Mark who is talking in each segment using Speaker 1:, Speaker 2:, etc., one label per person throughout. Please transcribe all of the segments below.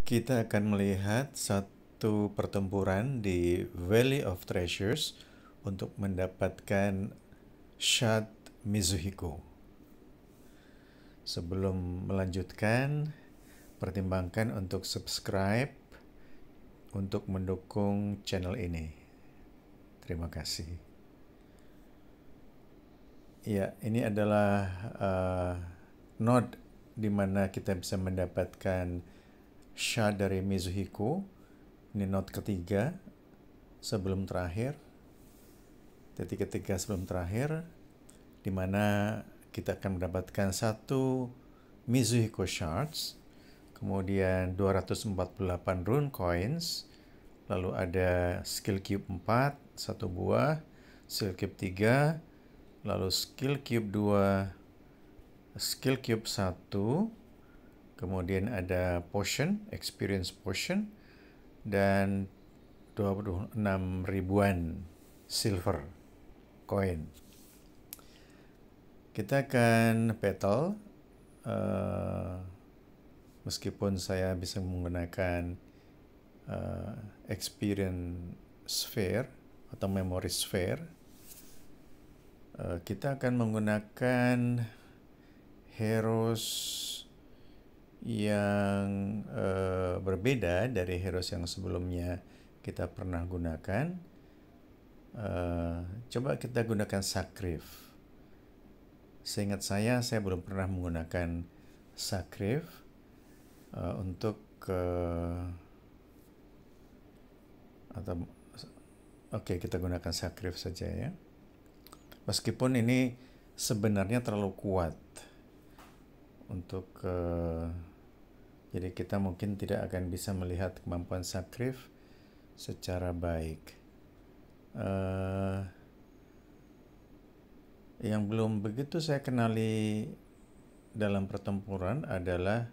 Speaker 1: Kita akan melihat satu pertempuran di Valley of Treasures untuk mendapatkan shard Mizuhiko. Sebelum melanjutkan, pertimbangkan untuk subscribe untuk mendukung channel ini. Terima kasih. Ya, ini adalah node di mana kita bisa mendapatkan shard dari Mizuhiko. Ini node ketiga sebelum terakhir, titik ketiga sebelum terakhir, di mana kita akan mendapatkan satu Mizuhiko shards, kemudian 248 rune coins, lalu ada skill cube 4, satu buah, skill cube 3, lalu skill cube 2, skill cube 1, kemudian ada potion, experience potion, dan 26 ribuan silver coin. Kita akan battle, meskipun saya bisa menggunakan experience sphere atau memory sphere. Kita akan menggunakan heroes yang berbeda dari heroes yang sebelumnya kita pernah gunakan. Coba kita gunakan Sacrif. Seingat saya belum pernah menggunakan Sacrif Oke, kita gunakan Sacrif saja ya. Meskipun ini sebenarnya terlalu kuat untuk jadi kita mungkin tidak akan bisa melihat kemampuan Sacrif secara baik. Yang belum begitu saya kenali dalam pertempuran adalah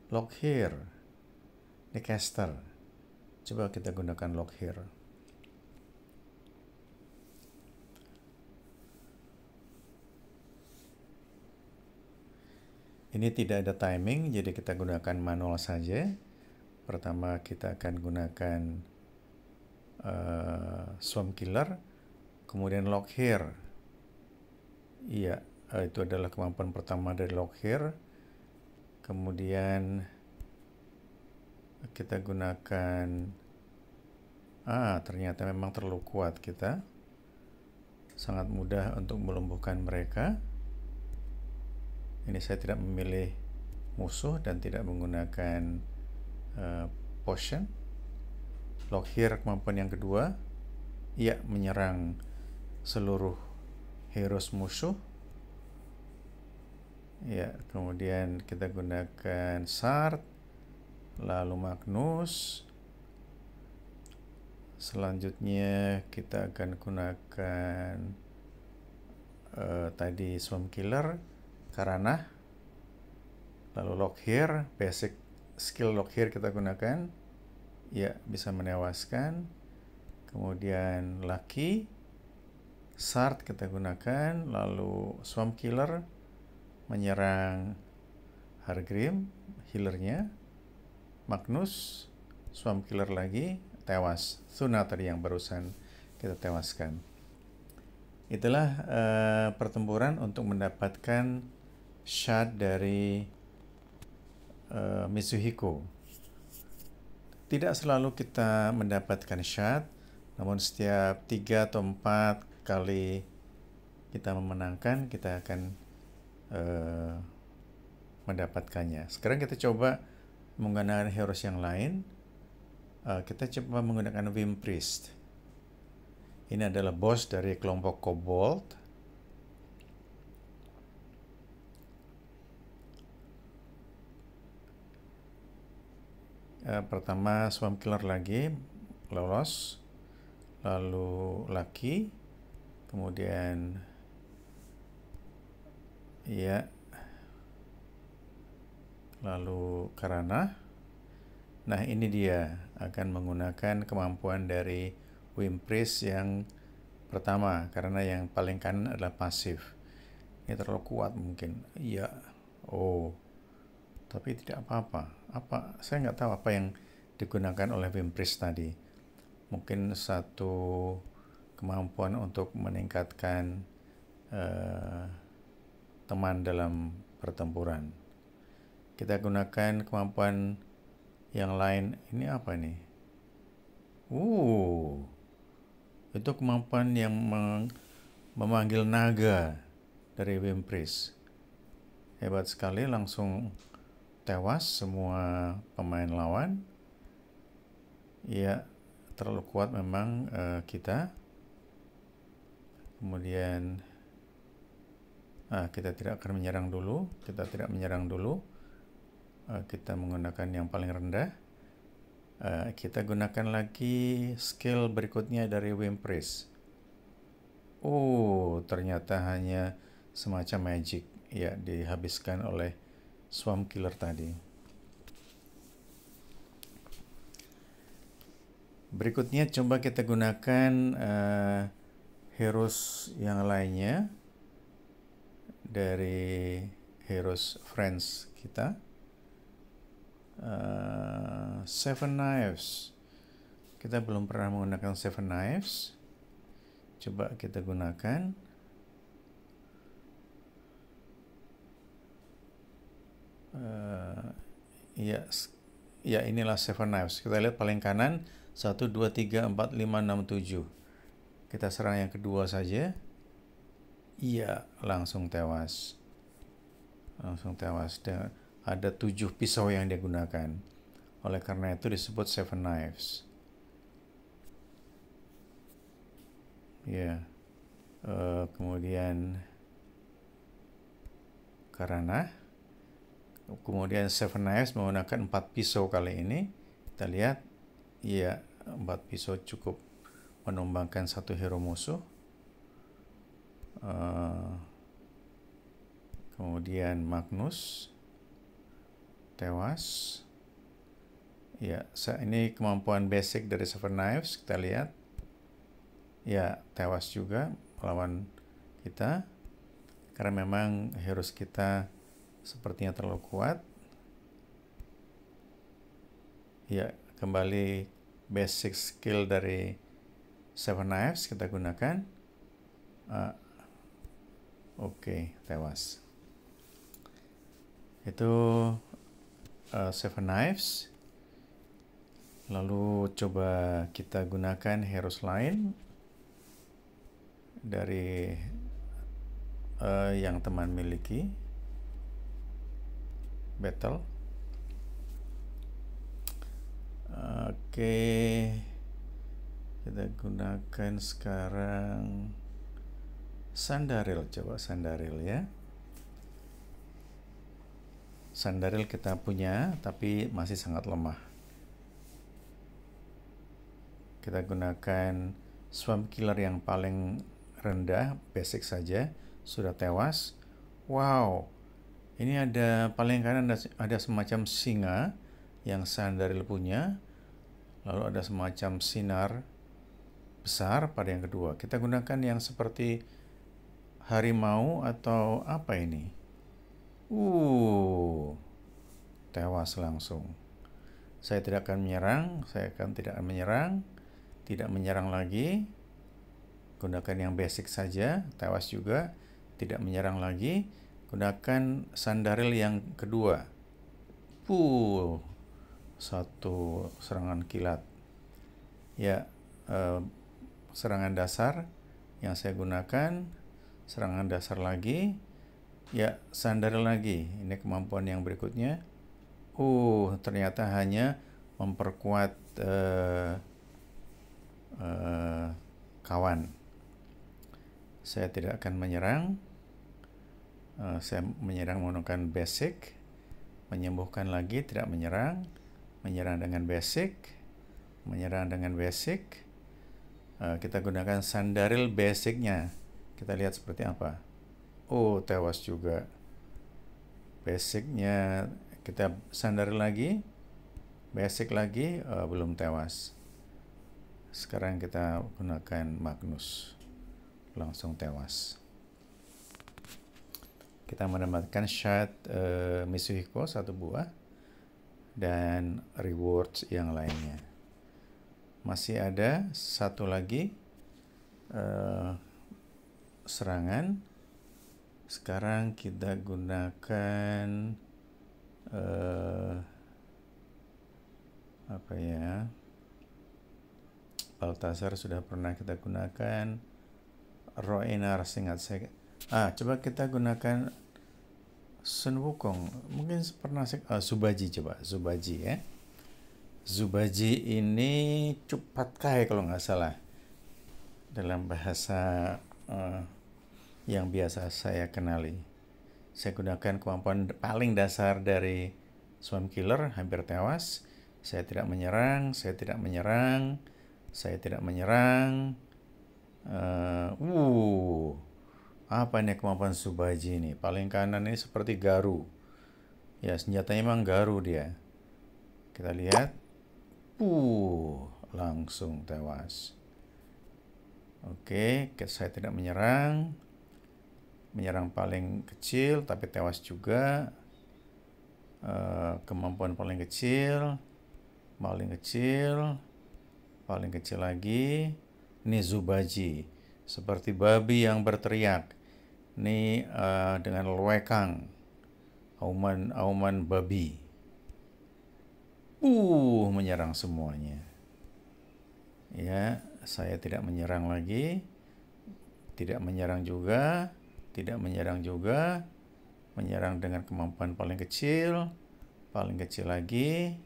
Speaker 1: Lockhear, ini caster. Coba kita gunakan Lockhear. Ini tidak ada timing, jadi kita gunakan manual saja. Pertama kita akan gunakan Swamp Killer, kemudian Lockhear. Iya, itu adalah kemampuan pertama dari Lockhear. Kemudian kita gunakan ternyata memang terlalu kuat kita. Sangat mudah untuk melumpuhkan mereka. Ini saya tidak memilih musuh dan tidak menggunakan potion. Lockhear kemampuan yang kedua, ia menyerang seluruh heroes musuh. Ya, kemudian kita gunakan Sard, lalu Magnus. Selanjutnya kita akan gunakan tadi Swamp Killer, Karana, lalu Lockhear, basic skill Lockhear kita gunakan, ya bisa menewaskan. Kemudian Lucky, Sard kita gunakan, lalu Swamp Killer menyerang Hargrim, healernya, Magnus, Swamp Killer lagi, tewas. Suna tadi yang barusan kita tewaskan. Itulah pertempuran untuk mendapatkan shard dari Mizuhiko. Tidak selalu kita mendapatkan shard, namun setiap 3 atau 4 kali kita memenangkan, kita akan mendapatkannya. Sekarang kita coba menggunakan heroes yang lain. Kita coba menggunakan Wim Priest. Ini adalah bos dari kelompok Kobold. Pertama Swamp Killer lagi lolos, lalu Lucky, kemudian ya, lalu Karana. Nah, ini dia akan menggunakan kemampuan dari Wim Priest yang pertama, karena yang paling kanan adalah pasif. Ini terlalu kuat mungkin. Iya. Oh, tapi tidak apa-apa. saya nggak tahu apa yang digunakan oleh Wim Pris tadi. Mungkin satu kemampuan untuk meningkatkan teman dalam pertempuran. Kita gunakan kemampuan yang lain. Ini apa nih? Itu kemampuan yang memanggil naga dari Wim Pris. Hebat sekali, langsung tewas semua pemain lawan. Ya, terlalu kuat memang kita. Kemudian kita tidak akan menyerang dulu. Kita menggunakan yang paling rendah. Kita gunakan lagi skill berikutnya dari Wim Pris. Ternyata hanya semacam magic. Ya, dihabiskan oleh Swarm Killer tadi. Berikutnya coba kita gunakan heroes yang lainnya dari heroes friends kita. Seven Knives. Kita belum pernah menggunakan Seven Knives. Coba kita gunakan. Ya, inilah Seven Knives. Kita lihat paling kanan 1, 2, 3, 4, 5, 6, 7. Kita serang yang kedua saja. Iya, langsung tewas. Ada 7 pisau yang dia gunakan. Oleh karena itu disebut Seven Knives. Ya. Kemudian kemudian Seven Knives menggunakan 4 pisau kali ini. Kita lihat, ya, 4 pisau cukup menumbangkan satu hero musuh. Kemudian Magnus tewas. Ya, ini kemampuan basic dari Seven Knives. Kita lihat, ya, tewas juga melawan kita karena memang heroes kita sepertinya terlalu kuat. Ya, kembali basic skill dari Seven Knives kita gunakan. Tewas. Itu Seven Knives. Lalu coba kita gunakan heroes lain dari yang teman miliki. Battle. Kita gunakan sekarang Sandaril. Coba Sandaril ya. Sandaril kita punya tapi masih sangat lemah. Kita gunakan Swarm Killer yang paling rendah, basic saja, sudah tewas. Wow, ini ada paling kanan ada semacam singa yang Sandaril punya. Lalu ada semacam sinar besar pada yang kedua. Kita gunakan yang seperti harimau atau apa ini? Tewas langsung. Saya tidak akan menyerang. Tidak menyerang lagi. Gunakan yang basic saja, tewas juga. Tidak menyerang lagi. Gunakan Sandaril yang kedua. Satu serangan kilat. Ya, serangan dasar yang saya gunakan. Serangan dasar lagi. Ya, Sandaril lagi. Ini kemampuan yang berikutnya. Ternyata hanya memperkuat kawan. Saya tidak akan menyerang. Saya menyerang menggunakan basic. Menyembuhkan lagi, tidak menyerang. Menyerang dengan basic. Kita gunakan Sandaril basicnya. Kita lihat seperti apa. Tewas juga. Basicnya kita Sandaril lagi. Basic lagi, belum tewas. Sekarang kita gunakan Magnus. Langsung tewas. Kita mendapatkan shard Mitsuhiko 1 buah. dan rewards yang lainnya. Masih ada satu lagi serangan. Sekarang kita gunakan apa ya? Baltasar sudah pernah kita gunakan. Roenar seingat saya. Coba kita gunakan Sun Wukong. Mungkin pernah Zubaji, coba Zubaji ya. Zubaji ini cepat kai kalau nggak salah dalam bahasa yang biasa saya kenali. Saya gunakan kemampuan paling dasar dari Swarm Killer, hampir tewas. Saya tidak menyerang, saya tidak menyerang, saya tidak menyerang. Apa ini kemampuan Zubaji ini? Paling kanan ini seperti Garu. Ya, senjatanya memang Garu dia. Kita lihat. Langsung tewas. Oke, saya tidak menyerang. Menyerang paling kecil, tapi tewas juga. Kemampuan paling kecil. Paling kecil. Paling kecil lagi. Ini Zubaji. Seperti babi yang berteriak. Ini dengan lewekang. Auman babi. Menyerang semuanya. Ya, saya tidak menyerang lagi. Tidak menyerang juga. Tidak menyerang juga. Menyerang dengan kemampuan paling kecil. Paling kecil lagi.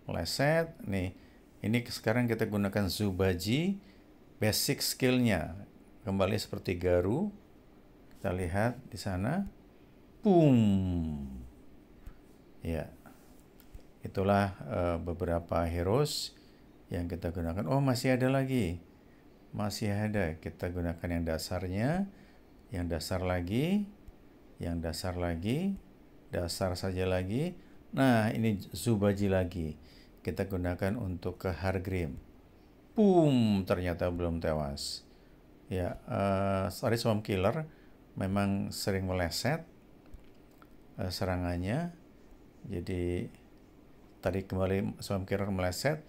Speaker 1: Meleset. Nih, ini sekarang kita gunakan Zubaji. Basic skillnya kembali seperti Garu. Kita lihat di sana. Ya. Itulah beberapa heroes yang kita gunakan. Masih ada lagi. Masih ada. Kita gunakan yang dasarnya. Yang dasar lagi. Yang dasar lagi. Dasar saja lagi. Nah, ini Zubaji lagi. Kita gunakan untuk ke Hargrim. Ternyata belum tewas. Ya, Swarm Killer memang sering meleset serangannya. Jadi tadi kembali Swarm Killer meleset.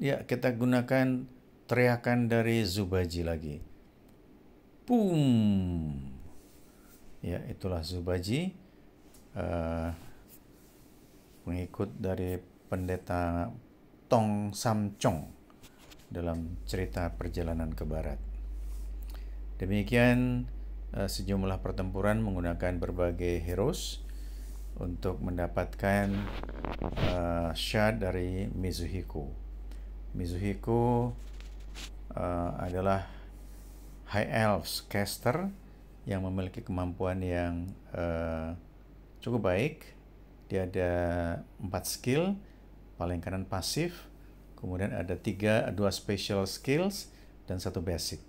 Speaker 1: Ya, kita gunakan teriakan dari Zubaji lagi. Ya, itulah Zubaji. Pengikut dari pendeta Tong Sam Chong dalam cerita perjalanan ke barat. Demikian sejumlah pertempuran menggunakan berbagai heroes untuk mendapatkan shard dari Mizuhiko. Mizuhiko adalah High Elves caster yang memiliki kemampuan yang cukup baik. Dia ada 4 skill, paling kanan pasif, kemudian ada 2 special skills, dan 1 basic.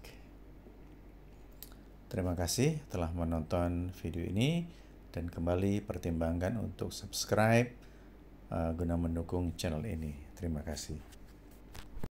Speaker 1: Terima kasih telah menonton video ini, dan kembali pertimbangkan untuk subscribe guna mendukung channel ini. Terima kasih.